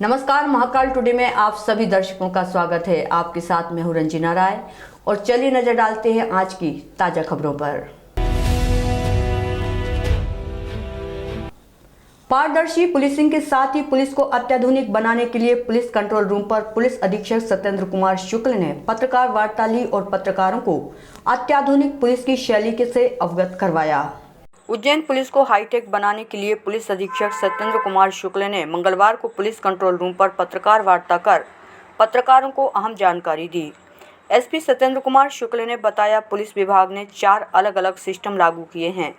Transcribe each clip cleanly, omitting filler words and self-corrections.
नमस्कार, महाकाल टुडे में आप सभी दर्शकों का स्वागत है। आपके साथ मैं हूं रंजना राय और चलिए नजर डालते हैं आज की ताजा खबरों पर। पारदर्शी पुलिसिंग के साथ ही पुलिस को अत्याधुनिक बनाने के लिए पुलिस कंट्रोल रूम पर पुलिस अधीक्षक सत्येंद्र कुमार शुक्ल ने पत्रकार वार्ता ली और पत्रकारों को अत्याधुनिक पुलिस की शैली से अवगत करवाया। उज्जैन पुलिस को हाईटेक बनाने के लिए पुलिस अधीक्षक सत्येंद्र कुमार शुक्ल ने मंगलवार को पुलिस कंट्रोल रूम पर पत्रकार वार्ता कर पत्रकारों को अहम जानकारी दी। एसपी सत्येंद्र कुमार शुक्ल ने बताया, पुलिस विभाग ने 4 अलग अलग सिस्टम लागू किए हैं।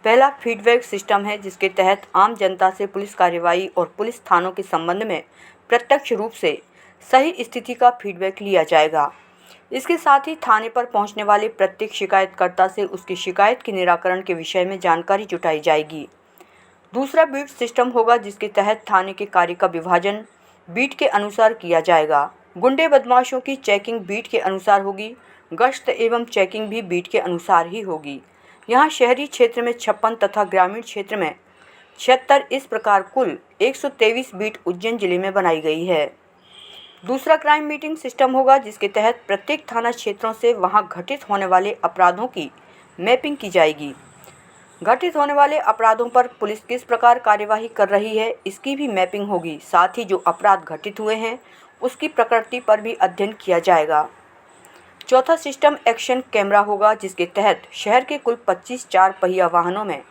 पहला फीडबैक सिस्टम है, जिसके तहत आम जनता से पुलिस कार्रवाई और पुलिस थानों के संबंध में प्रत्यक्ष रूप से सही स्थिति का फीडबैक लिया जाएगा। इसके साथ ही थाने पर पहुंचने वाले प्रत्येक शिकायतकर्ता से उसकी शिकायत के निराकरण के विषय में जानकारी जुटाई जाएगी। दूसरा बीट सिस्टम होगा, जिसके तहत थाने के कार्य का विभाजन बीट के अनुसार किया जाएगा। गुंडे बदमाशों की चेकिंग बीट के अनुसार होगी। गश्त एवं चेकिंग भी बीट के अनुसार ही होगी। यहाँ शहरी क्षेत्र में 56 तथा ग्रामीण क्षेत्र में 76, इस प्रकार कुल 123 बीट उज्जैन जिले में बनाई गई है। दूसरा क्राइम मीटिंग सिस्टम होगा, जिसके तहत प्रत्येक थाना क्षेत्रों से वहां घटित होने वाले अपराधों की मैपिंग की जाएगी। घटित होने वाले अपराधों पर पुलिस किस प्रकार कार्यवाही कर रही है, इसकी भी मैपिंग होगी। साथ ही जो अपराध घटित हुए हैं उसकी प्रकृति पर भी अध्ययन किया जाएगा। चौथा सिस्टम एक्शन कैमरा होगा, जिसके तहत शहर के कुल 25 4 पहिया वाहनों में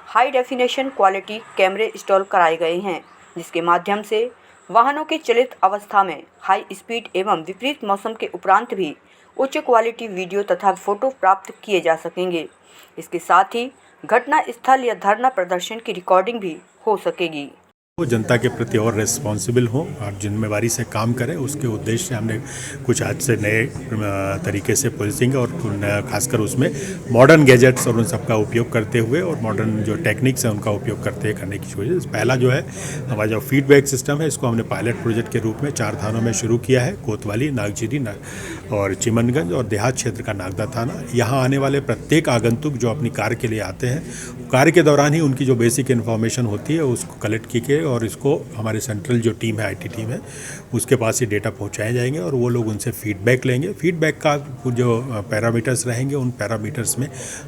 हाई डेफिनेशन क्वालिटी कैमरे इंस्टॉल कराए गए हैं, जिसके माध्यम से वाहनों के चलित अवस्था में हाई स्पीड एवं विपरीत मौसम के उपरांत भी उच्च क्वालिटी वीडियो तथा फोटो प्राप्त किए जा सकेंगे। इसके साथ ही घटना स्थल या धरना प्रदर्शन की रिकॉर्डिंग भी हो सकेगी। वो जनता के प्रति और रिस्पॉन्सिबल हों और जिम्मेवारी से काम करें, उसके उद्देश्य से हमने कुछ आज से नए तरीके से पुलिसिंग और खासकर उसमें मॉडर्न गैजेट्स और उन सब का उपयोग करते हुए और मॉडर्न जो टेक्निक्स हैं उनका उपयोग करते करने की कोशिश। पहला जो है हमारा जो फीडबैक सिस्टम है, इसको हमने पायलट प्रोजेक्ट के रूप में 4 थानों में शुरू किया है। कोतवाली, नागजीरी और चिमनगंज और देहात क्षेत्र का नागदा थाना। यहाँ आने वाले प्रत्येक आगंतुक जो अपनी कार के लिए आते हैं, कार्य के दौरान ही उनकी जो बेसिक इन्फॉर्मेशन होती है उसको कलेक्ट की और इसको हमारे सेंट्रल जो टीम है, आईटी टीम है, उसके पास ही डेटा पहुंचाए जाएंगे और वो लोग उनसे फीडबैक लेंगे। फीडबैक का जो पैरामीटर्स रहेंगे, उन पैरामीटर्स में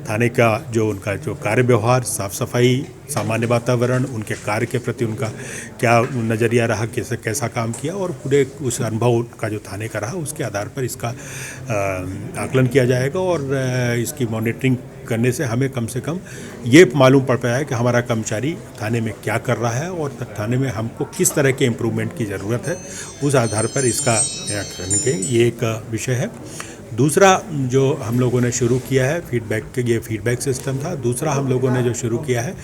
थाने का जो उनका जो कार्य व्यवहार, साफ़ सफाई, सामान्य वातावरण, उनके कार्य के प्रति उनका क्या नज़रिया रहा, कैसा काम किया और पूरे उस अनुभव का जो थाने का रहा, उसके आधार पर इसका आकलन किया जाएगा। और इसकी मॉनिटरिंग करने से हमें कम से कम ये मालूम पड़ पाया है कि हमारा कर्मचारी थाने में क्या कर रहा है और थाने में हमको किस तरह के इम्प्रूवमेंट की ज़रूरत है, उस आधार पर इसका करने के ये एक विषय है। दूसरा जो हम लोगों ने शुरू किया है ये फीडबैक सिस्टम था। दूसरा हम लोगों ने जो शुरू किया है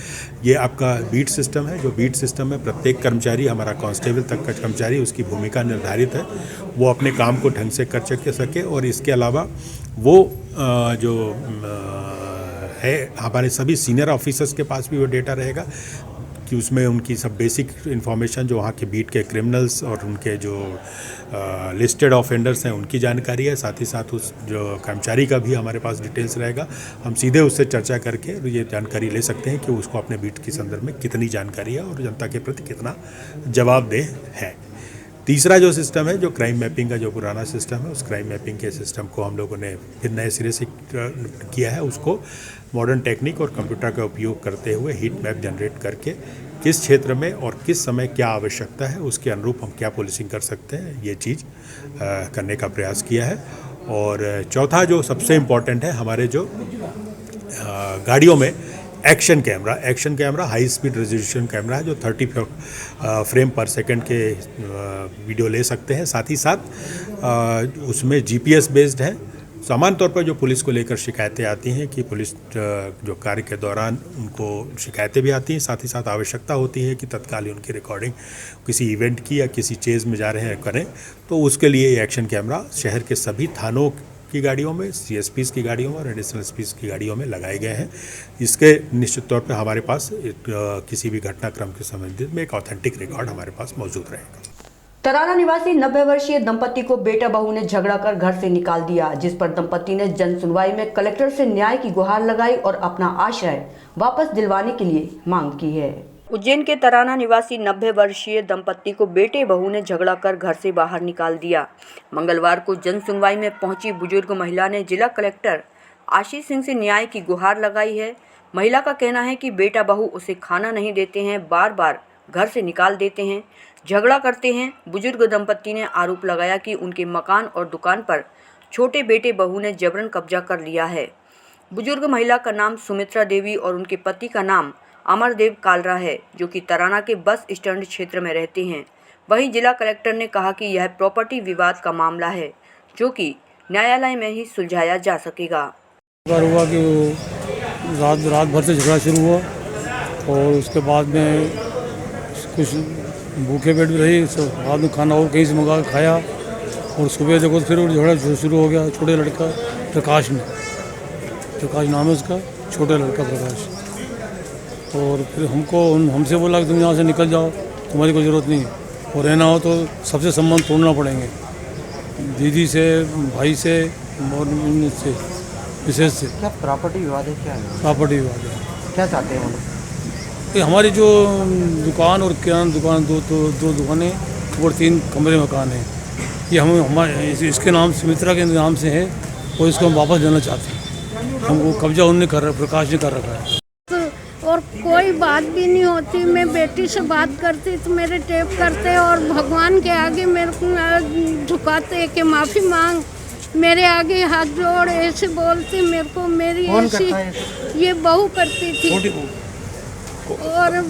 ये आपका बीट सिस्टम है। जो बीट सिस्टम है, प्रत्येक कर्मचारी, हमारा कांस्टेबल तक का कर्मचारी, उसकी भूमिका निर्धारित है, वो अपने काम को ढंग से कर सके और इसके अलावा वो जो है हमारे सभी सीनियर ऑफिसर्स के पास भी वो डेटा रहेगा कि उसमें उनकी सब बेसिक इन्फॉर्मेशन जो वहाँ के बीट के क्रिमिनल्स और उनके जो लिस्टेड ऑफेंडर्स हैं उनकी जानकारी है। साथ ही साथ उस जो कर्मचारी का भी हमारे पास डिटेल्स रहेगा। हम सीधे उससे चर्चा करके ये जानकारी ले सकते हैं कि उसको अपने बीट के संदर्भ में कितनी जानकारी है और जनता के प्रति कितना जवाबदेह है। तीसरा जो सिस्टम है, जो क्राइम मैपिंग का जो पुराना सिस्टम है, उस क्राइम मैपिंग के सिस्टम को हम लोगों ने फिर नए सिरे से किया है। उसको मॉडर्न टेक्निक और कंप्यूटर का उपयोग करते हुए हीट मैप जनरेट करके किस क्षेत्र में और किस समय क्या आवश्यकता है, उसके अनुरूप हम क्या पुलिसिंग कर सकते हैं, ये चीज़ करने का प्रयास किया है। और चौथा जो सबसे इम्पॉर्टेंट है, हमारे जो गाड़ियों में action camera high speed resolution camera है, जो 30 फ्रेम पर सेकंड के वीडियो ले सकते हैं। साथ ही साथ उसमें जीपीएस बेस्ड है। सामान्य तौर पर जो पुलिस को लेकर शिकायतें आती हैं कि पुलिस जो कार्य के दौरान उनको शिकायतें भी आती हैं, साथ ही साथ आवश्यकता होती है कि तत्काल उनकी रिकॉर्डिंग किसी इवेंट की या किसी चेज़ में जा रहे हैं करें, तो उसके लिए एक्शन कैमरा शहर के सभी थानों की गाड़ियों में, सीएसपीज़ की गाड़ियों में और एडिशनल एसपीज़ की गाड़ियों में लगाए गए हैं। इसके निश्चित तौर पर हमारे पास किसी भी घटनाक्रम के संबंधित में एक ऑथेंटिक रिकॉर्ड हमारे पास मौजूद रहेगा। तराना निवासी 90 वर्षीय दंपति को बेटा बहू ने झगड़ा कर घर से निकाल दिया, जिस पर दंपति ने जन सुनवाई में कलेक्टर से न्याय की गुहार लगाई और अपना आश्रय वापस दिलवाने के लिए मांग की है। उज्जैन के तराना निवासी 90 वर्षीय दंपत्ति को बेटे बहू ने झगड़ा कर घर से बाहर निकाल दिया। मंगलवार को जन सुनवाई में पहुंची बुजुर्ग महिला ने जिला कलेक्टर आशीष सिंह से न्याय की गुहार लगाई है। महिला का कहना है कि बेटा बहू उसे खाना नहीं देते हैं, बार बार घर से निकाल देते हैं, झगड़ा करते हैं। बुजुर्ग दंपत्ति ने आरोप लगाया कि उनके मकान और दुकान पर छोटे बेटे बहू ने जबरन कब्जा कर लिया है। बुजुर्ग महिला का नाम सुमित्रा देवी और उनके पति का नाम अमरदेव कालरा है, जो कि तराना के बस स्टैंड क्षेत्र में रहते हैं। वहीं जिला कलेक्टर ने कहा कि यह प्रॉपर्टी विवाद का मामला है, जो कि न्यायालय में ही सुलझाया जा सकेगा। हुआ कि रात भर से झगड़ा शुरू हुआ और उसके बाद में कुछ भूखे पेट भी रही, बाद में खाना और कहीं से मंगा के खाया और सुबह देखो तो फिर झगड़ा शुरू हो गया। छोटे लड़का प्रकाश नाम है उसका, छोटा लड़का प्रकाश। और फिर हमसे बोला कि तुम यहाँ से निकल जाओ, तुम्हारी कोई ज़रूरत नहीं है और रहना हो तो सबसे संबंध तोड़ना पड़ेंगे, दीदी से, भाई से और इनसे, विशेष से। क्या प्रॉपर्टी विवाद है? क्या है प्रॉपर्टी विवाद है? क्या चाहते हैं वो लोग? कि हमारी जो दुकान और किराना दुकान दो दुकानें और 3 कमरे मकान हैं, ये हमारे इसके नाम सुमित्रा के नाम से है और इसको हम वापस देना चाहते हैं। हमको कब्जा उनने कर रखा, प्रकाश ने कर रखा है और कोई बात भी नहीं होती। मैं बेटी से बात करती तो मेरे टेप करते और भगवान के आगे मेरे को झुकाते कि माफ़ी मांग, मेरे आगे हाथ जोड़ ऐसे बोलते मेरे को। मेरी ऐसी ये बहू करती थी और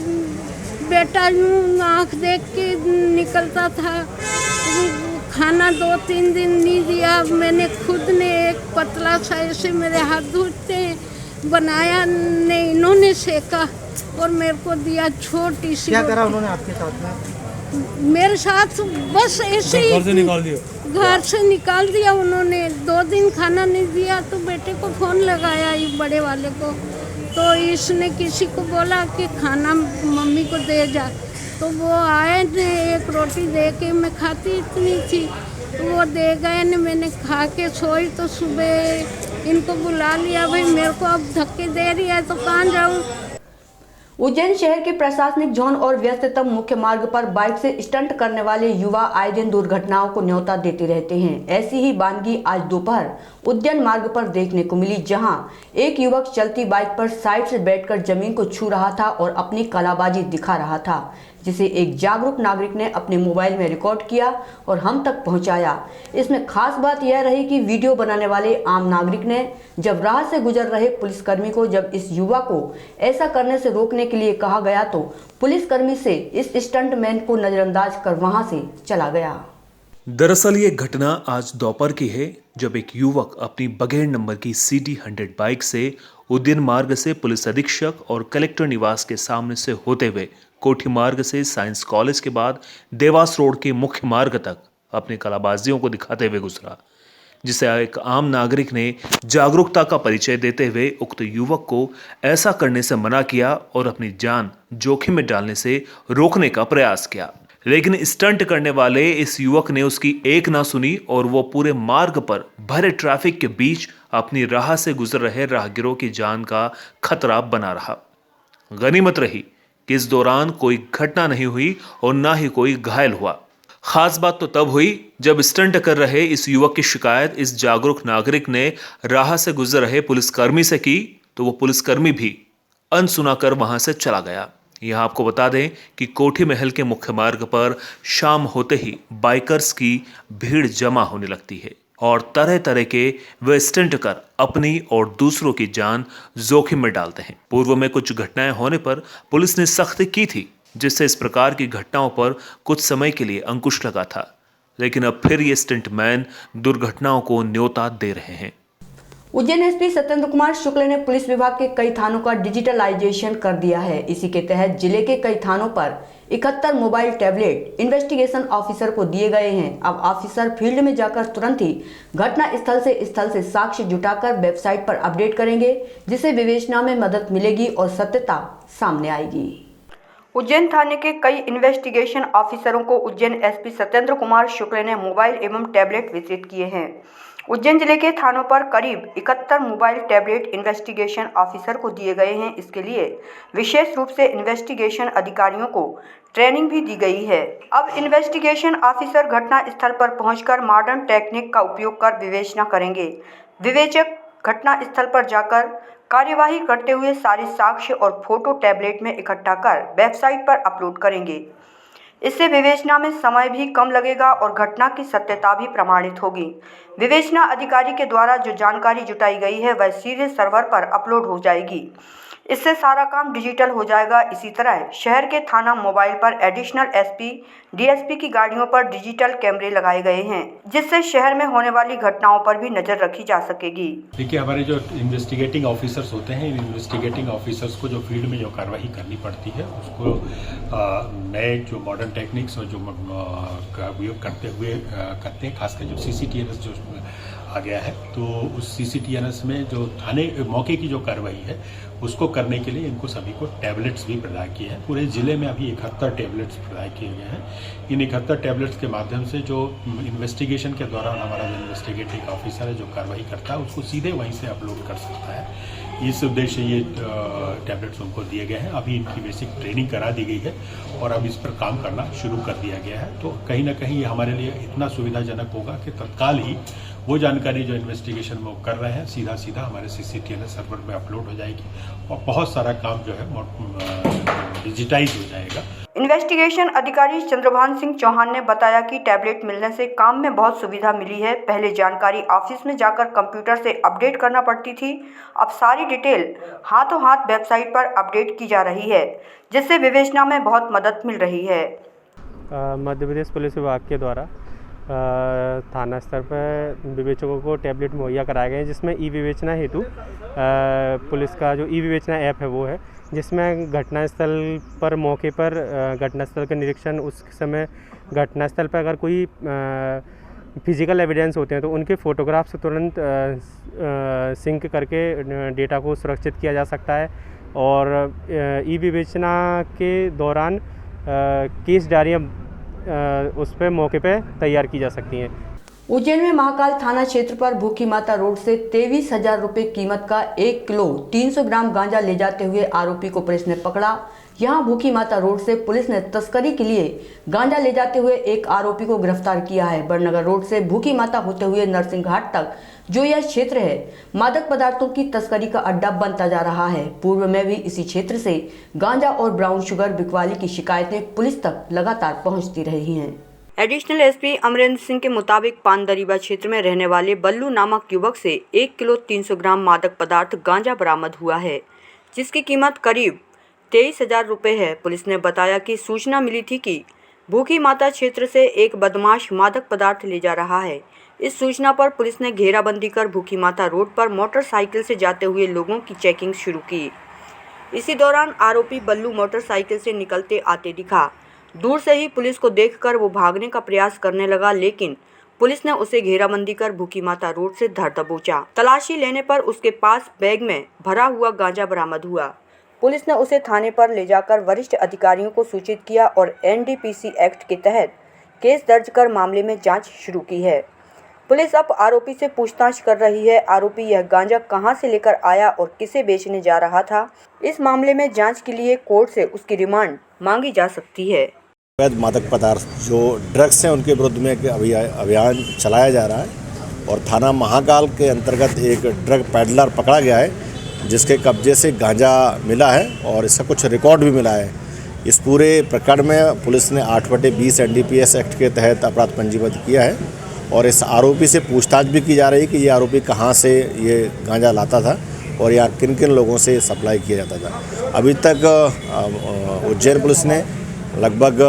बेटा यूँ आँख देख के निकलता था। खाना 2-3 दिन नहीं दिया। मैंने खुद ने एक पतला सा ऐसे मेरे हाथ धुलते बनाया, ने इन्होंने सेका और मेरे को दिया छोटी सी। क्या करा उन्होंने आपके साथ में? मेरे साथ बस ऐसे ही घर से निकाल दिया उन्होंने। 2 दिन खाना नहीं दिया तो बेटे को फ़ोन लगाया, ये बड़े वाले को, तो इसने किसी को बोला कि खाना मम्मी को दे जा, तो वो आए ने एक रोटी दे के, मैं खाती इतनी थी, वो दे गए ने। मैंने खा के सोई तो सुबह इनको बुला लिया, भाई मेरे को अब धक्के दे रही है तो कहाँ जाऊँ। उज्जैन शहर के प्रशासनिक जोन और व्यस्ततम मुख्य मार्ग पर बाइक से स्टंट करने वाले युवा आए दिन दुर्घटनाओं को न्योता देते रहते हैं। ऐसी ही वानगी आज दोपहर उद्यान मार्ग पर देखने को मिली, जहां एक युवक चलती बाइक पर साइड से बैठकर जमीन को छू रहा था और अपनी कलाबाजी दिखा रहा था, जिसे एक जागरूक नागरिक ने अपने मोबाइल में रिकॉर्ड किया और हम तक पहुंचाया। इसमें खास बात यह रही कि वीडियो बनाने वाले आम नागरिक ने जब राह से गुजर रहे पुलिसकर्मी को जब इस युवा को ऐसा करने से रोकने के लिए कहा गया तो पुलिसकर्मी से इस स्टंटमैन को नजरअंदाज कर वहां से चला गया। दरअसल ये घटना आज दोपहर की है, जब एक युवक अपनी बगैर नंबर की CD 100 बाइक से उद्यान मार्ग से पुलिस अधीक्षक और कलेक्टर निवास के सामने से होते हुए कोठी मार्ग से साइंस कॉलेज के बाद देवास रोड के मुख्य मार्ग तक अपनी कलाबाजियों को दिखाते हुए गुजरा, जिसे एक आम नागरिक ने जागरूकता का परिचय देते हुए उक्त युवक को ऐसा करने से मना किया और अपनी जान जोखिम में डालने से रोकने का प्रयास किया। लेकिन स्टंट करने वाले इस युवक ने उसकी एक ना सुनी और वो पूरे मार्ग पर भरे ट्रैफिक के बीच अपनी राह से गुजर रहे राहगीरों की जान का खतरा बना रहा। गनीमत रही कि इस दौरान कोई घटना नहीं हुई और ना ही कोई घायल हुआ। खास बात तो तब हुई जब स्टंट कर रहे इस युवक की शिकायत इस जागरूक नागरिक ने राह से गुजर रहे पुलिसकर्मी से की, तो वो पुलिसकर्मी भी अनसुना कर वहां से चला गया। यहां आपको बता दें कि कोठी महल के मुख्य मार्ग पर शाम होते ही बाइकर्स की भीड़ जमा होने लगती है और तरह तरह के वे स्टंट कर अपनी और दूसरों की जान जोखिम में डालते हैं। पूर्व में कुछ घटनाएं होने पर पुलिस ने सख्ती की थी, जिससे इस प्रकार की घटनाओं पर कुछ समय के लिए अंकुश लगा था, लेकिन अब फिर ये स्टंटमैन दुर्घटनाओं को न्योता दे रहे हैं। उज्जैन एसपी सत्येंद्र कुमार शुक्ल ने पुलिस विभाग के कई थानों का डिजिटलाइजेशन कर दिया है। इसी के तहत जिले के कई थानों पर 71 मोबाइल टैबलेट इन्वेस्टिगेशन ऑफिसर को दिए गए हैं। अब ऑफिसर फील्ड में जाकर तुरंत ही घटना स्थल से साक्ष्य जुटाकर वेबसाइट पर अपडेट करेंगे, जिससे विवेचना में मदद मिलेगी और सत्यता सामने आएगी। उज्जैन थाने के कई इन्वेस्टिगेशन ऑफिसरों को उज्जैन एसपी सत्येंद्र कुमार शुक्ल ने मोबाइल एवं टैबलेट वितरित किए हैं। उज्जैन जिले के थानों पर करीब 71 मोबाइल टैबलेट इन्वेस्टिगेशन ऑफिसर को दिए गए हैं। इसके लिए विशेष रूप से इन्वेस्टिगेशन अधिकारियों को ट्रेनिंग भी दी गई है। अब इन्वेस्टिगेशन ऑफिसर घटना स्थल पर पहुंचकर मॉडर्न टेक्निक का उपयोग कर विवेचना करेंगे। विवेचक घटना स्थल पर जाकर कार्यवाही करते हुए सारे साक्ष्य और फोटो टैबलेट में इकट्ठा कर वेबसाइट पर अपलोड करेंगे। इससे विवेचना में समय भी कम लगेगा और घटना की सत्यता भी प्रमाणित होगी। विवेचना अधिकारी के द्वारा जो जानकारी जुटाई गई है वह सीधे सर्वर पर अपलोड हो जाएगी। इससे सारा काम डिजिटल हो जाएगा। इसी तरह शहर के थाना मोबाइल पर एडिशनल एसपी, डीएसपी की गाड़ियों पर डिजिटल कैमरे लगाए गए हैं, जिससे शहर में होने वाली घटनाओं पर भी नजर रखी जा सकेगी। देखिए, हमारे जो इन्वेस्टिगेटिंग ऑफिसर्स होते हैं, इन इन्वेस्टिगेटिंग ऑफिसर्स को जो फील्ड में जो कार्रवाई करनी पड़ती है उसको नए जो मॉडर्न टेक्निक्स और जो उपयोग करते हैं, खासकर जो CCTNS जो आ गया है, तो उस CCTNS में जो थाने मौके की जो कार्रवाई है उसको करने के लिए इनको सभी को टैबलेट्स भी प्रदान किए हैं। पूरे ज़िले में अभी 71 टैबलेट्स प्रदान किए गए हैं। इन 71 टैबलेट्स के माध्यम से जो इन्वेस्टिगेशन के दौरान हमारा जो इन्वेस्टिगेटिंग ऑफिसर है जो कार्रवाई करता है उसको सीधे वहीं से अपलोड कर सकता है। इस उद्देश्य ये टैबलेट्स उनको दिए गए हैं। अभी इनकी बेसिक ट्रेनिंग करा दी गई है और अब इस पर काम करना शुरू कर दिया गया है। तो कहीं ना कहीं ये हमारे लिए इतना सुविधाजनक होगा कि तत्काल ही वो जानकारी जो इन्वेस्टिगेशन में वो कर रहे हैं सीधा हमारे CCTNS सर्वर में अपलोड हो जाएगी और बहुत सारा काम जो है डिजिटाइज हो जाएगा। इन्वेस्टिगेशन अधिकारी चंद्रभान सिंह चौहान ने बताया कि टैबलेट मिलने से काम में बहुत सुविधा मिली है। पहले जानकारी ऑफिस में जाकर कंप्यूटर से अपडेट करना पड़ती थी, अब सारी डिटेल हाथों हाथ वेबसाइट पर अपडेट की जा रही है, जिससे विवेचना में बहुत मदद मिल रही है। मध्य प्रदेश पुलिस विभाग के द्वारा थाना स्तर पर विवेचकों को टैबलेट मुहैया कराए गए हैं, जिसमें ई विवेचना हेतु पुलिस का जो ई विवेचना ऐप है वो है, जिसमें घटनास्थल पर मौके पर घटनास्थल का निरीक्षण, उस समय घटनास्थल पर अगर कोई फिजिकल एविडेंस होते हैं तो उनके फ़ोटोग्राफ से तुरंत सिंक करके डेटा को सुरक्षित किया जा सकता है और ई विवेचना के दौरान केस डायरियाँ उस पर मौके पे तैयार की जा सकती हैं। उज्जैन में महाकाल थाना क्षेत्र पर भूखी माता रोड से 23,000 रुपये कीमत का 1 किलो 300 ग्राम गांजा ले जाते हुए आरोपी को पुलिस ने पकड़ा। यहां भूखी माता रोड से पुलिस ने तस्करी के लिए गांजा ले जाते हुए एक आरोपी को गिरफ्तार किया है। बड़नगर रोड से भूखी माता होते हुए नरसिंह घाट तक जो यह क्षेत्र है, मादक पदार्थों की तस्करी का अड्डा बनता जा रहा है। पूर्व में भी इसी क्षेत्र से गांजा और ब्राउन शुगर बिकवाली की शिकायतें पुलिस तक लगातार पहुंचती रही हैं। एडिशनल एसपी अमरेंद्र सिंह के मुताबिक पानदरीबा क्षेत्र में रहने वाले बल्लू नामक युवक से 1 किलो 300 ग्राम मादक पदार्थ गांजा बरामद हुआ है, जिसकी कीमत करीब 23,000 रुपये है। पुलिस ने बताया कि सूचना मिली थी कि भूखी माता क्षेत्र से एक बदमाश मादक पदार्थ ले जा रहा है। इस सूचना पर पुलिस ने घेराबंदी कर भूखी माता रोड पर मोटरसाइकिल से जाते हुए लोगों की चेकिंग शुरू की। इसी दौरान आरोपी बल्लू मोटरसाइकिल से निकलते आते दिखा। दूर से ही पुलिस को देखकर वो भागने का प्रयास करने लगा, लेकिन पुलिस ने उसे घेराबंदी कर भूखी माता रोड से धर दबोचा। तलाशी लेने पर उसके पास बैग में भरा हुआ गांजा बरामद हुआ। पुलिस ने उसे थाने पर ले जाकर वरिष्ठ अधिकारियों को सूचित किया और NDPC एक्ट के तहत केस दर्ज कर मामले में जांच शुरू की है। पुलिस अब आरोपी से पूछताछ कर रही है। आरोपी यह गांजा कहां से लेकर आया और किसे बेचने जा रहा था, इस मामले में जांच के लिए कोर्ट से उसकी रिमांड मांगी जा सकती है। अवैध मादक पदार्थ जो ड्रग्स हैं उनके विरुद्ध में अभियान चलाया जा रहा है और थाना महाकाल के अंतर्गत एक ड्रग पैडलर पकड़ा गया है, जिसके कब्जे से गांजा मिला है और इसका कुछ रिकॉर्ड भी मिला है। इस पूरे प्रकरण में पुलिस ने 8/20 NDPS एक्ट के तहत अपराध पंजीबद्ध किया है और इस आरोपी से पूछताछ भी की जा रही है कि ये आरोपी कहाँ से ये गांजा लाता था और यहाँ किन किन लोगों से सप्लाई किया जाता था। अभी तक उज्जैन पुलिस ने लगभग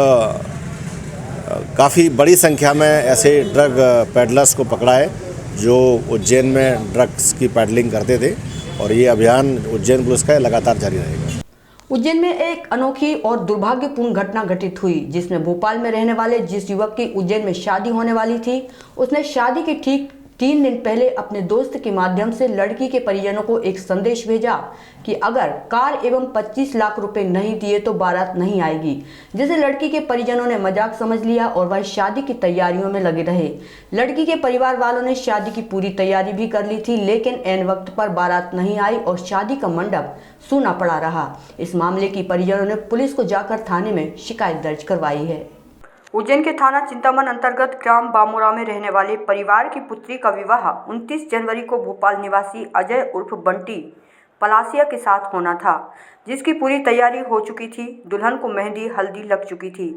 काफ़ी बड़ी संख्या में ऐसे ड्रग पैडलर्स को पकड़ा है जो उज्जैन में ड्रग्स की पैडलिंग करते थे और ये अभियान उज्जैन पुलिस का लगातार जारी रहेगा। उज्जैन में एक अनोखी और दुर्भाग्यपूर्ण घटना घटित हुई, जिसमें भोपाल में रहने वाले जिस युवक की उज्जैन में शादी होने वाली थी, उसने शादी के ठीक 3 दिन पहले अपने दोस्त के माध्यम से लड़की के परिजनों को एक संदेश भेजा कि अगर कार एवं 25 लाख रुपए नहीं दिए तो बारात नहीं आएगी, जिसे लड़की के परिजनों ने मजाक समझ लिया और वह शादी की तैयारियों में लगे रहे। लड़की के परिवार वालों ने शादी की पूरी तैयारी भी कर ली थी, लेकिन ऐन वक्त पर बारात नहीं आई और शादी का मंडप सूना पड़ा रहा। इस मामले की परिजनों ने पुलिस को जाकर थाने में शिकायत दर्ज करवाई है। उज्जैन के थाना चिंतामन अंतर्गत ग्राम बामोरा में रहने वाले परिवार की पुत्री का विवाह 29 जनवरी को भोपाल निवासी अजय उर्फ बंटी पलासिया के साथ होना था, जिसकी पूरी तैयारी हो चुकी थी। दुल्हन को मेहंदी हल्दी लग चुकी थी,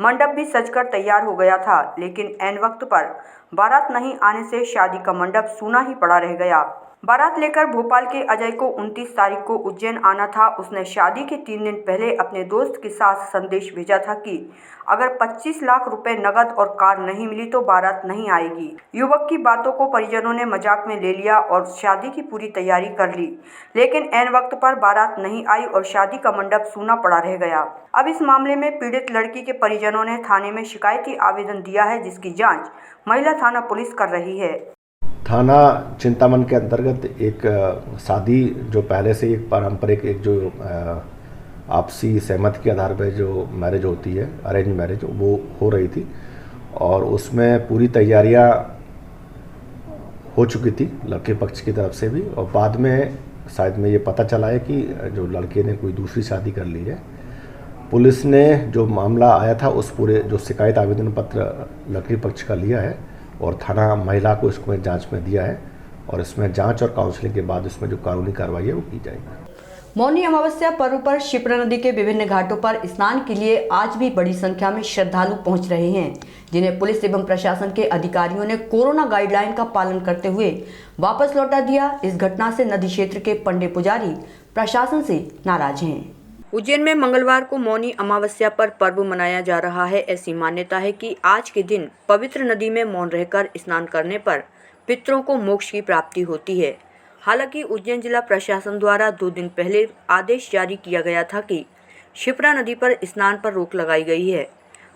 मंडप भी सजकर तैयार हो गया था, लेकिन ऐन वक्त पर बारात नहीं आने से शादी का मंडप सूना ही पड़ा रह गया। बारात लेकर भोपाल के अजय को 29 तारीख को उज्जैन आना था। उसने शादी के 3 दिन पहले अपने दोस्त के साथ संदेश भेजा था कि अगर 25 लाख रुपए नगद और कार नहीं मिली तो बारात नहीं आएगी। युवक की बातों को परिजनों ने मजाक में ले लिया और शादी की पूरी तैयारी कर ली, लेकिन ऐन वक्त पर बारात नहीं आई और शादी का मंडप सूना पड़ा रह गया। अब इस मामले में पीड़ित लड़की के परिजनों ने थाने में शिकायती आवेदन दिया है, जिसकी जाँच महिला थाना पुलिस कर रही है। थाना चिंतामन के अंतर्गत एक शादी जो पहले से एक पारंपरिक एक जो आपसी सहमति के आधार पर जो मैरिज होती है, अरेंज मैरिज, वो हो रही थी और उसमें पूरी तैयारियां हो चुकी थी लड़के पक्ष की तरफ से भी, और बाद में शायद में ये पता चला है कि जो लड़के ने कोई दूसरी शादी कर ली है। पुलिस ने जो मामला आया था उस पूरे जो शिकायत आवेदन पत्र लड़की पक्ष का लिया है और थाना महिला को इसमें जांच में दिया है और इसमें जांच और काउंसलिंग के बाद इसमें जो कानूनी कार्रवाई है वो की जाएगी। मौनी अमावस्या पर्व पर शिप्रा नदी के विभिन्न घाटों पर स्नान के लिए आज भी बड़ी संख्या में श्रद्धालु पहुंच रहे हैं, जिन्हें पुलिस एवं प्रशासन के अधिकारियों ने कोरोना गाइडलाइन का पालन करते हुए वापस लौटा दिया। इस घटना से नदी क्षेत्र के पंडे पुजारी प्रशासन से नाराज हैं। उज्जैन में मंगलवार को मौनी अमावस्या पर पर्व मनाया जा रहा है। ऐसी मान्यता है कि आज के दिन पवित्र नदी में मौन रहकर स्नान करने पर पितरों को मोक्ष की प्राप्ति होती है। हालांकि उज्जैन जिला प्रशासन द्वारा 2 दिन पहले आदेश जारी किया गया था कि शिप्रा नदी पर स्नान पर रोक लगाई गई है।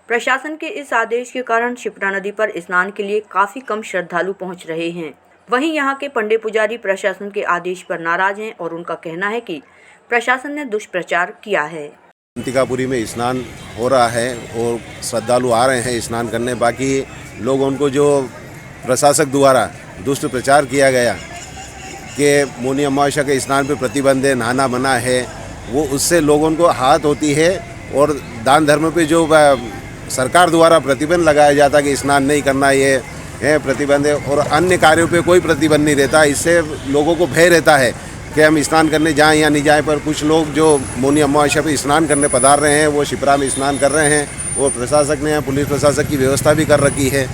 प्रशासन के इस आदेश के कारण शिप्रा नदी पर स्नान के लिए काफ़ी कम श्रद्धालु पहुंच रहे हैं। वहीं यहां के पंडे पुजारी प्रशासन के आदेश पर नाराज हैं और उनका कहना है कि प्रशासन ने दुष्प्रचार किया है। अंतिकापुरी में स्नान हो रहा है और श्रद्धालु आ रहे हैं स्नान करने। बाकी लोग उनको जो प्रशासक द्वारा दुष्ट प्रचार किया गया कि मौनी अमावस्या के स्नान पर प्रतिबंध है, नहाना मना है, वो उससे लोगों को हाथ होती है। और दान धर्म पे जो सरकार द्वारा प्रतिबंध लगाया जाता है कि स्नान नहीं करना, ये है प्रतिबंध है, और अन्य कार्यों पे कोई प्रतिबंध नहीं रहता। इससे लोगों को भय रहता है कि हम स्नान करने जाएं या नहीं जाएं। पर कुछ लोग जो मौनी अमावस्या पे स्नान करने पधार रहे हैं वो शिप्रा में स्नान कर रहे हैं और प्रशासक ने पुलिस प्रशासक की व्यवस्था भी कर रखी है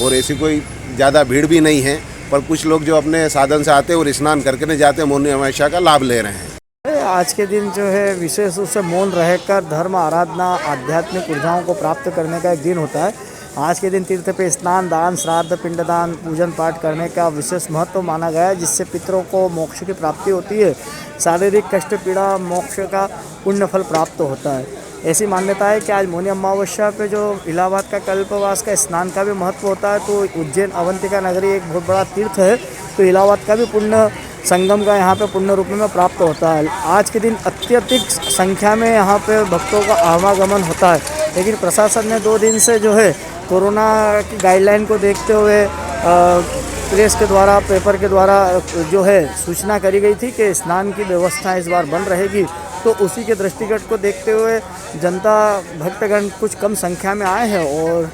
और ऐसी कोई ज़्यादा भीड़ भी नहीं है। पर कुछ लोग जो अपने साधन से आते हैं और स्नान करके नहीं जाते, मौनी अमावस्या का लाभ ले रहे हैं। आज के दिन जो है विशेष रूप से मौन रहकर धर्म आराधना आध्यात्मिक ऊर्जाओं को प्राप्त करने का एक दिन होता है। आज के दिन तीर्थ पे स्नान, दान, श्राद्ध, पिंडदान, पूजन पाठ करने का विशेष महत्व माना गया है, जिससे पितरों को मोक्ष की प्राप्ति होती है। शारीरिक कष्ट पीड़ा मोक्ष का पुण्य फल प्राप्त होता है। ऐसी मान्यता है कि आज मौनी अमावस्या पे जो इलाहाबाद का कल्पवास का स्नान का भी महत्व होता है, तो उज्जैन अवंतिका नगरी एक बहुत बड़ा तीर्थ है, तो इलाहाबाद का भी पुण्य संगम का यहाँ पे पुण्य रूप में प्राप्त होता है। आज के दिन अत्यधिक संख्या में यहाँ पे भक्तों का आवागमन होता है, लेकिन प्रशासन ने 2 दिन से जो है कोरोना की गाइडलाइन को देखते हुए प्रेस के द्वारा, पेपर के द्वारा जो है सूचना करी गई थी कि स्नान की व्यवस्था इस बार बंद रहेगी। तो उसी के दृष्टिगत को देखते हुए जनता भक्तगण कुछ कम संख्या में आए हैं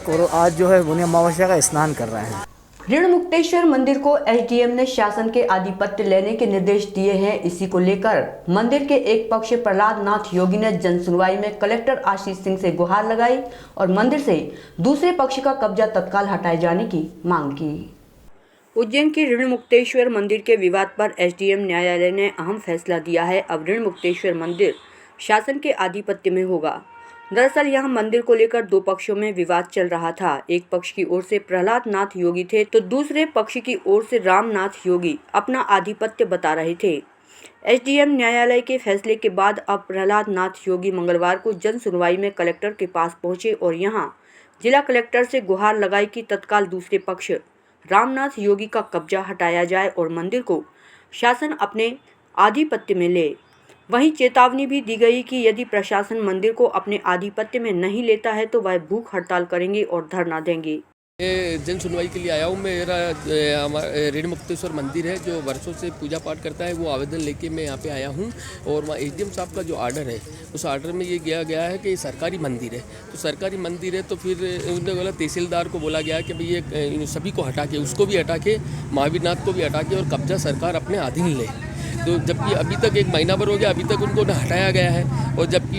और आज जो है मौनी अमावस्या का स्नान कर रहे हैं। ऋण मुक्तेश्वर मंदिर को एसडीएम ने शासन के आधिपत्य लेने के निर्देश दिए हैं। इसी को लेकर मंदिर के एक पक्ष प्रहलाद नाथ योगी ने जन सुनवाई में कलेक्टर आशीष सिंह से गुहार लगाई और मंदिर से दूसरे पक्ष का कब्जा तत्काल हटाए जाने की मांग की। उज्जैन के ऋण मुक्तेश्वर मंदिर के विवाद पर एसडीएम न्यायालय ने अहम फैसला दिया है। अब ऋण मुक्तेश्वर मंदिर शासन के आधिपत्य में होगा। दरअसल यहां मंदिर को लेकर 2 पक्षों में विवाद चल रहा था। एक पक्ष की ओर से प्रहलाद नाथ योगी थे तो दूसरे पक्ष की ओर से रामनाथ योगी अपना आधिपत्य बता रहे थे। एसडीएम न्यायालय के फैसले के बाद अब प्रहलाद नाथ योगी मंगलवार को जन सुनवाई में कलेक्टर के पास पहुंचे और यहां जिला कलेक्टर से गुहार लगाई कि तत्काल दूसरे पक्ष रामनाथ योगी का कब्जा हटाया जाए और मंदिर को शासन अपने आधिपत्य में ले। वहीं चेतावनी भी दी गई कि यदि प्रशासन मंदिर को अपने आधिपत्य में नहीं लेता है तो वह भूख हड़ताल करेंगे और धरना देंगे। जन सुनवाई के लिए आया हूँ। मेरा रेणु मुक्तेश्वर मंदिर है जो वर्षों से पूजा पाठ करता है, वो आवेदन लेके मैं यहाँ पे आया हूँ। और वहाँ एसडीएम साहब का जो आर्डर है उस आर्डर में ये किया गया है कि सरकारी मंदिर है, तो सरकारी मंदिर है तो फिर उन्होंने बोला तहसीलदार को बोला गया कि भाई ये सभी को हटा के, उसको भी हटा के, महावीर नाथ को भी हटा के और कब्जा सरकार अपने अधीन ले। तो जबकि अभी तक 1 महीना भर हो गया, अभी तक उनको न हटाया गया है और जबकि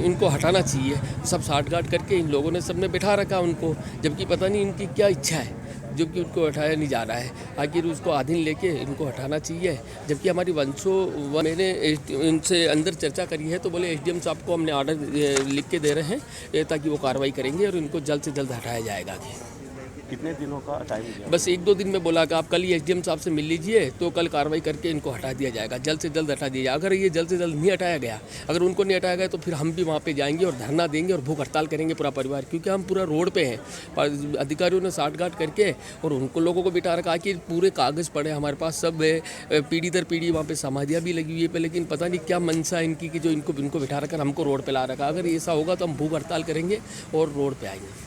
इनको हटाना चाहिए। सब साठगांठ करके इन लोगों ने सबने बैठा रखा उनको, जबकि पता नहीं इनकी क्या इच्छा है, जबकि उनको हटाया नहीं जा रहा है। आखिर उसको अधीन लेके इनको हटाना चाहिए। जबकि हमारी मैंने इनसे अंदर चर्चा करी है तो बोले एसडीएम साहब को हमने ऑर्डर लिख के दे रहे हैं ताकि वो कार्रवाई करेंगे और इनको जल्द से जल्द हटाया जाएगा। कितने दिनों का टाइम दिया? बस 1-2 दिन में बोला कि आप कल ही एसडीएम साहब से मिल लीजिए तो कल कार्रवाई करके इनको हटा दिया जाएगा, जल्द से जल्द हटा दिया जाएगा। अगर ये जल्द से जल्द नहीं हटाया गया, अगर उनको नहीं हटाया गया तो फिर हम भी वहाँ पे जाएंगे और धरना देंगे और भूख हड़ताल करेंगे पूरा परिवार, क्योंकि हम पूरा रोड पे हैं। अधिकारियों ने साठगांठ करके और उनको लोगों को बिठा रखा कि पूरे कागज़ पड़े हमारे पास, सब है, पीढ़ी दर पीढ़ी वहाँ पर समाधियाँ भी लगी हुई है पे, लेकिन पता नहीं क्या मनसा इनकी कि जो इनको बिठा रखा हमको रोड पर ला रखा। अगर ऐसा होगा तो हम भूख हड़ताल करेंगे और रोड पर आएंगे।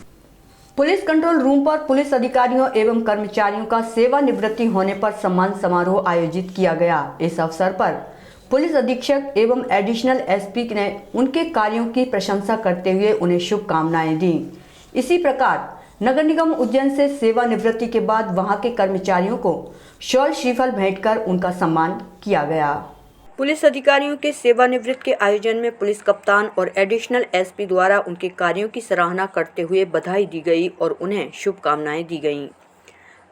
पुलिस कंट्रोल रूम पर पुलिस अधिकारियों एवं कर्मचारियों का सेवानिवृत्ति होने पर सम्मान समारोह आयोजित किया गया। इस अवसर पर पुलिस अधीक्षक एवं एडिशनल एसपी ने उनके कार्यों की प्रशंसा करते हुए उन्हें शुभकामनाएं दी। इसी प्रकार नगर निगम उज्जैन से सेवानिवृत्ति के बाद वहां के कर्मचारियों को शॉल श्रीफल भेंट कर उनका सम्मान किया गया। पुलिस अधिकारियों के सेवानिवृत्ति के आयोजन में पुलिस कप्तान और एडिशनल एसपी द्वारा उनके कार्यों की सराहना करते हुए बधाई दी गई और उन्हें शुभकामनाएं दी गईं।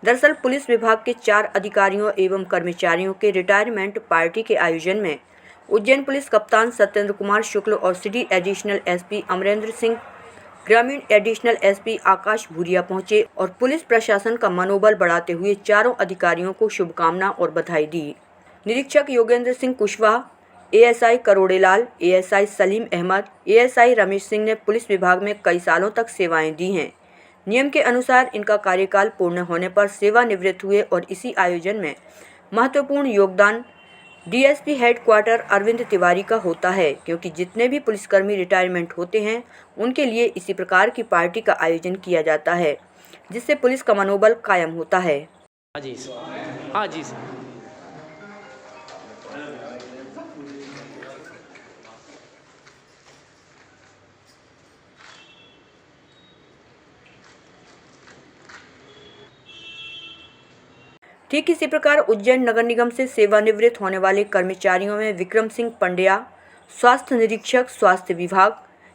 दरअसल पुलिस विभाग के 4 अधिकारियों एवं कर्मचारियों के रिटायरमेंट पार्टी के आयोजन में उज्जैन पुलिस कप्तान सत्येंद्र कुमार शुक्ल और city additional SP Amrendra Singh, ग्रामीण एडिशनल एसपी आकाश भूरिया पहुंचे और पुलिस प्रशासन का मनोबल बढ़ाते हुए चारों अधिकारियों को शुभकामना और बधाई दी। निरीक्षक Yogendra Singh Kushwaha, ASI Karodelal, ASI Salim Ahmad, ASI Ramesh Singh ने पुलिस विभाग में कई सालों तक सेवाएं दी हैं। नियम के अनुसार इनका कार्यकाल पूर्ण होने पर सेवानिवृत्त हुए और इसी आयोजन में महत्वपूर्ण योगदान डीएसपी हेडक्वार्टर अरविंद तिवारी का होता है, क्योंकि जितने भी पुलिसकर्मी रिटायरमेंट होते हैं उनके लिए इसी प्रकार की पार्टी का आयोजन किया जाता है, जिससे पुलिस का मनोबल कायम होता है। हाँ जी सर। ठीक इसी प्रकार उज्जैन नगर निगम से सेवानिवृत्त होने वाले कर्मचारियों में विक्रम सिंह पंड्या, स्वास्थ्य निरीक्षक स्वास्थ्य विभाग,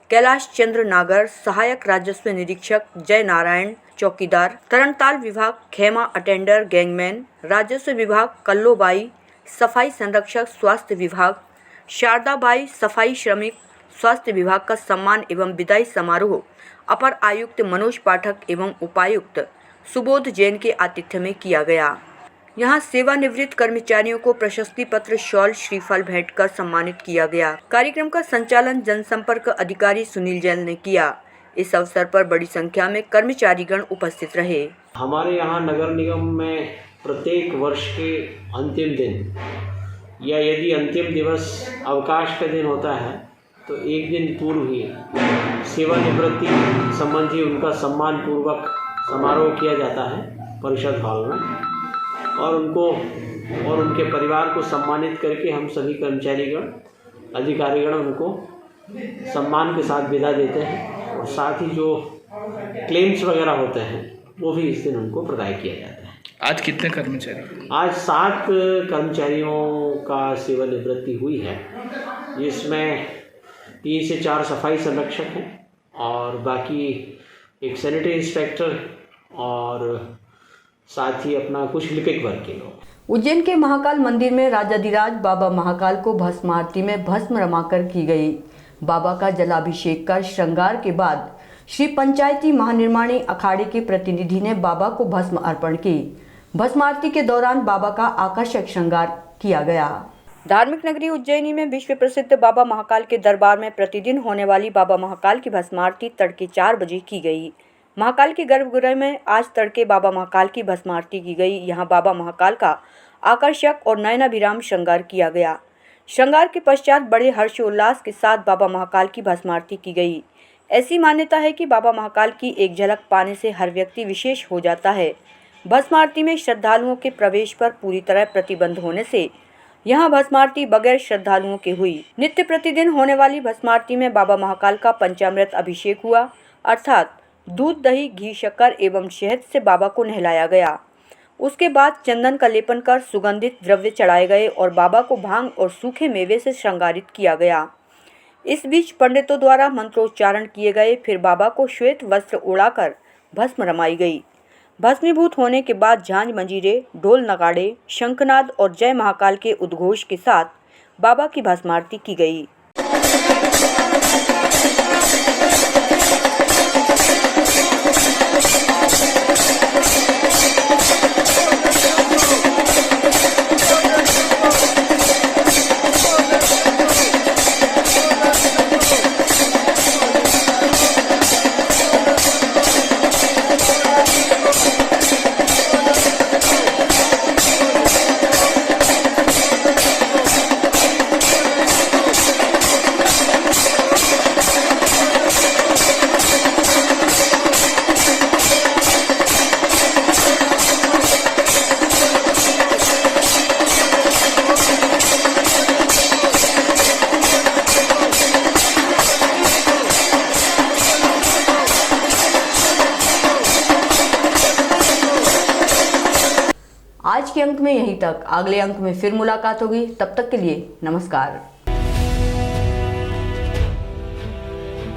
कैलाश चंद्र नागर, सहायक राजस्व निरीक्षक जय नारायण चौकीदार, तरणताल विभाग खेमा अटेंडर गैंगमैन, राजस्व विभाग कल्लोबाई, सफाई संरक्षक स्वास्थ्य विभाग, शारदाबाई सफाई श्रमिक स्वास्थ्य विभाग का सम्मान एवं विदाई समारोह अपर आयुक्त मनोज पाठक एवं उपायुक्त सुबोध जैन के आतिथ्य में किया गया। यहाँ सेवानिवृत्त कर्मचारियों को प्रशस्ति पत्र, शॉल, श्रीफल भेंट कर सम्मानित किया गया। कार्यक्रम का संचालन जनसंपर्क अधिकारी सुनील जैन ने किया। इस अवसर पर बड़ी संख्या में कर्मचारीगण उपस्थित रहे। हमारे यहाँ नगर निगम में प्रत्येक वर्ष के अंतिम दिन या यदि अंतिम दिवस अवकाश का दिन होता है तो एक दिन पूर्व ही सेवानिवृत्ति संबंधी उनका सम्मान पूर्वक समारोह किया जाता है परिषद हॉल में, और उनको और उनके परिवार को सम्मानित करके हम सभी कर्मचारीगण अधिकारीगण उनको सम्मान के साथ विदा देते हैं और साथ ही जो क्लेम्स वगैरह होते हैं वो भी इस दिन उनको प्रदान किया जाता है। आज कितने कर्मचारी? आज 7 कर्मचारियों का सेवानिवृत्ति हुई है, जिसमें 3 से 4 सफाई संरक्षक हैं और बाकी एक सैनिटरी इंस्पेक्टर और साथ ही अपना कुछ लिपिक वर्ग के लोग। उज्जैन के महाकाल मंदिर में राजाधिराज बाबा महाकाल को भस्म आरती में भस्म रमाकर की गई। बाबा का जलाभिषेक कर श्रृंगार के बाद श्री पंचायती महानिर्माणी अखाड़े के प्रतिनिधि ने बाबा को भस्म अर्पण की। भस्म आरती के दौरान बाबा का आकर्षक श्रृंगार किया गया। धार्मिक नगरी उज्जैनी में विश्व प्रसिद्ध बाबा महाकाल के दरबार में प्रतिदिन होने वाली बाबा महाकाल की भस्म आरती तड़के 4 बजे की गई। महाकाल के गर्भगृह में आज तड़के बाबा महाकाल की भस्म आरती की गई। यहाँ बाबा महाकाल का आकर्षक और नयनाभिराम श्रृंगार किया गया। श्रृंगार के पश्चात बड़े हर्षोल्लास के साथ बाबा महाकाल की भस्म आरती की गई। ऐसी मान्यता है कि बाबा महाकाल की एक झलक पाने से हर व्यक्ति विशेष हो जाता है। भस्म आरती में श्रद्धालुओं के प्रवेश पर पूरी तरह प्रतिबंध होने से यहाँ भस्म आरती बगैर श्रद्धालुओं के हुई। नित्य प्रतिदिन होने वाली भस्म आरती में बाबा महाकाल का पंचामृत अभिषेक हुआ, अर्थात दूध, दही, घी, शक्कर एवं शहद से बाबा को नहलाया गया। उसके बाद चंदन का लेपन कर सुगंधित द्रव्य चढ़ाए गए और बाबा को भांग और सूखे मेवे से श्रृंगारित किया गया। इस बीच पंडितों द्वारा मंत्रोच्चारण किए गए। फिर बाबा को श्वेत वस्त्र ओढ़ाकर भस्म रमाई गई। भस्मीभूत होने के बाद झांझ, मंजीरे, ढोल, नगाड़े, शंखनाद और जय महाकाल के उद्घोष के साथ बाबा की भस्म आरती की गई। आज के अंक में यहीं तक। अगले अंक में फिर मुलाकात होगी। तब तक के लिए नमस्कार।